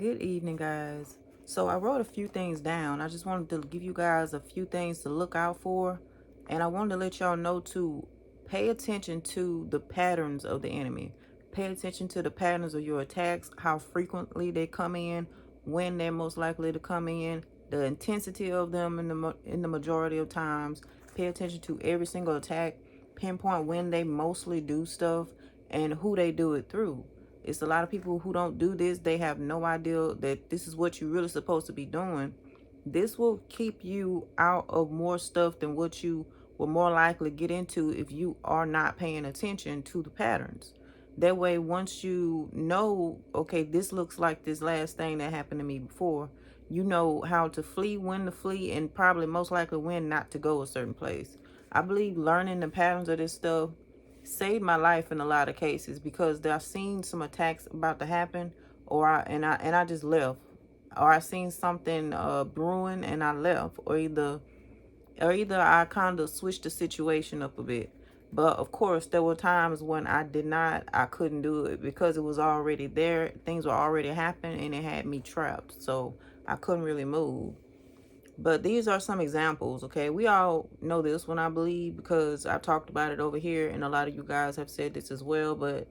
Good evening, guys. So I wrote a few things down. I just wanted to give you guys a few things to look out for. And I wanted to let y'all know to pay attention to the patterns of the enemy. Pay attention to the patterns of your attacks, how frequently they come in, when they're most likely to come in, the intensity of them in the majority of times. Pay attention to every single attack. Pinpoint when they mostly do stuff and who they do it through. It's a lot of people who don't do this. They have no idea that this is what you're really supposed to be doing. This will keep you out of more stuff than what you will more likely get into if you are not paying attention to the patterns. That way, once you know, okay, this looks like this last thing that happened to me before, you know how to flee, when to flee, and probably most likely when not to go a certain place. I believe learning the patterns of this stuff saved my life in a lot of cases because I've seen some attacks about to happen, or I just left, or I seen something brewing and I left, or either I kind of switched the situation up a bit. But of course, there were times when I couldn't do it because it was already there. Things were already happening and it had me trapped. So I couldn't really move. But these are some examples, okay? We all know this one, I believe, because I talked about it over here, and a lot of you guys have said this as well. But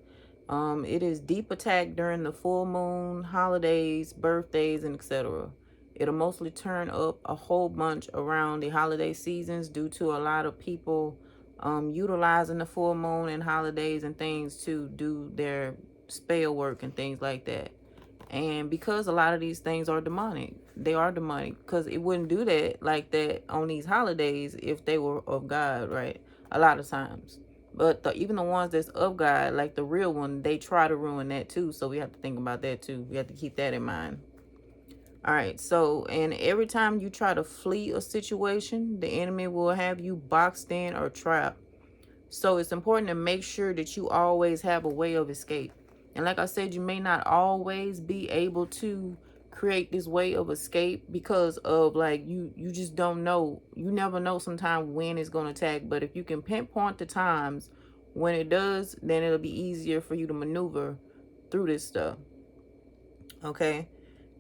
it is deep attack during the full moon, holidays, birthdays, and etc. It'll mostly turn up a whole bunch around the holiday seasons due to a lot of people utilizing the full moon and holidays and things to do their spell work and things like that. And because a lot of these things are demonic, they are demonic, because it wouldn't do that like that on these holidays if they were of God, right? A lot of times. But even the ones that's of God, like the real one, they try to ruin that too. So we have to think about that too. We have to keep that in mind. All right. So, and every time you try to flee a situation, the enemy will have you boxed in or trapped. So it's important to make sure that you always have a way of escape. And like I said, you may not always be able to create this way of escape because of like you just don't know. You never know sometimes when it's going to attack. But if you can pinpoint the times when it does, then it'll be easier for you to maneuver through this stuff. Okay.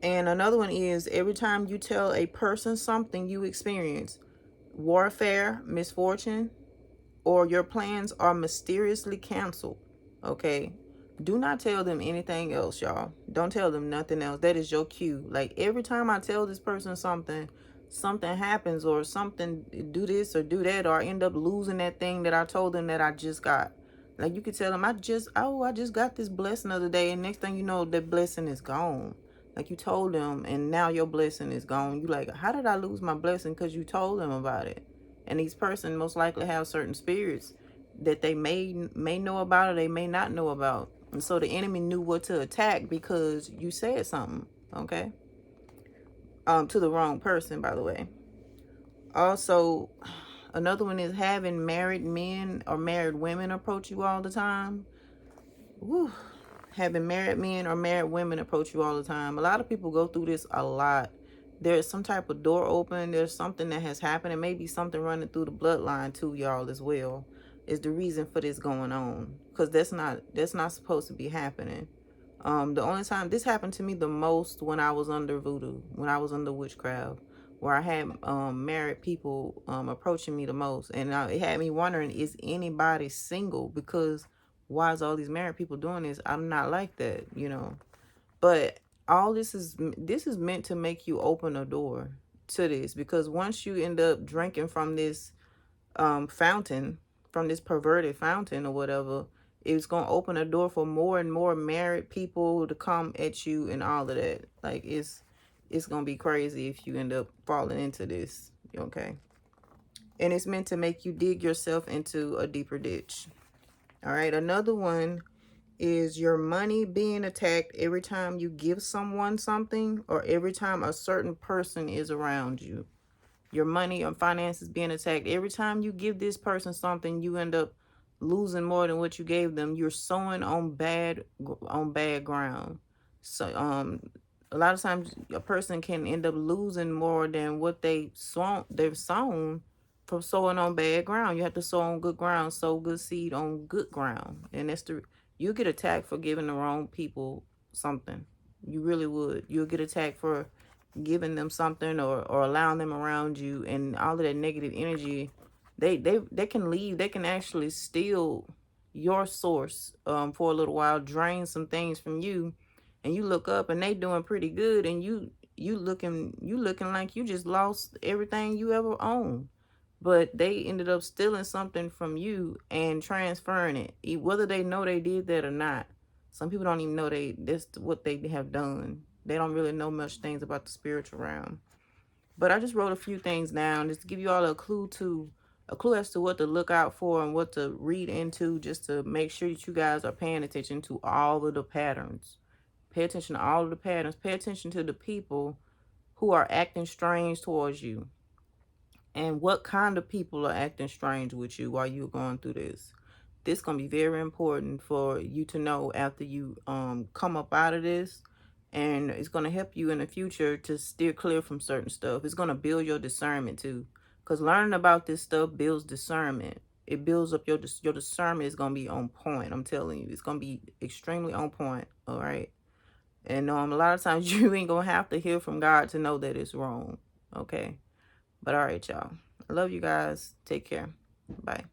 And another one is every time you tell a person something you experience, warfare, misfortune, or your plans are mysteriously canceled, okay? Do not tell them anything else, y'all. Don't tell them nothing else. That is your cue. Like every time I tell this person something, something happens, or something, do this or do that, or I end up losing that thing that I told them that I just got. Like you could tell them, I just got this blessing the other day, and next thing you know, that blessing is gone. Like you told them, and now your blessing is gone. You like, how did I lose my blessing? Because you told them about it. And these person most likely have certain spirits that they may know about or they may not know about. And so the enemy knew what to attack because you said something, okay? To the wrong person, by the way. Also, another one is having married men or married women approach you all the time. Woo. Having married men or married women approach you all the time. A lot of people go through this a lot. There's some type of door open. There's something that has happened, and maybe something running through the bloodline to y'all as well. Is the reason for this going on, because that's not supposed to be happening. The only time this happened to me the most when I was under voodoo, when I was under witchcraft, where I had married people approaching me the most, and it had me wondering, is anybody single? Because why is all these married people doing this? I'm not like that, you know. But all this is meant to make you open a door to this, because once you end up drinking from this fountain, from this perverted fountain or whatever, it's going to open a door for more and more married people to come at you and all of that. Like it's going to be crazy if you end up falling into this, okay? And it's meant to make you dig yourself into a deeper ditch. All right, another one is your money being attacked every time you give someone something, or every time a certain person is around you. Your money or finances being attacked every time you give this person something, you end up losing more than what you gave them. You're sowing on bad ground. So a lot of times a person can end up losing more than what they've sown from sowing on bad ground. You have to sow on good ground, sow good seed on good ground. And you get attacked for giving the wrong people something. You really would. You'll get attacked for giving them something, or allowing them around you, and all of that negative energy. They can leave. They can actually steal your source for a little while, drain some things from you, and you look up and they doing pretty good, and you looking like you just lost everything you ever owned. But they ended up stealing something from you and transferring it, whether they know they did that or not. Some people don't even know that's what they have done. They don't really know much things about the spiritual realm. But I just wrote a few things down just to give you all a clue as to what to look out for and what to read into, just to make sure that you guys are paying attention to all of the patterns. Pay attention to all of the patterns. Pay attention to the people who are acting strange towards you, and what kind of people are acting strange with you while you're going through this. This is going to be very important for you to know after you come up out of this, and it's going to help you in the future to steer clear from certain stuff. It's going to build your discernment too, because learning about this stuff builds discernment. It builds up your discernment. Is going to be on point. I'm telling you, it's going to be extremely on point. All right. And a lot of times you ain't going to have to hear from God to know that it's wrong. Okay. But all right, y'all. I love you guys. Take care. Bye.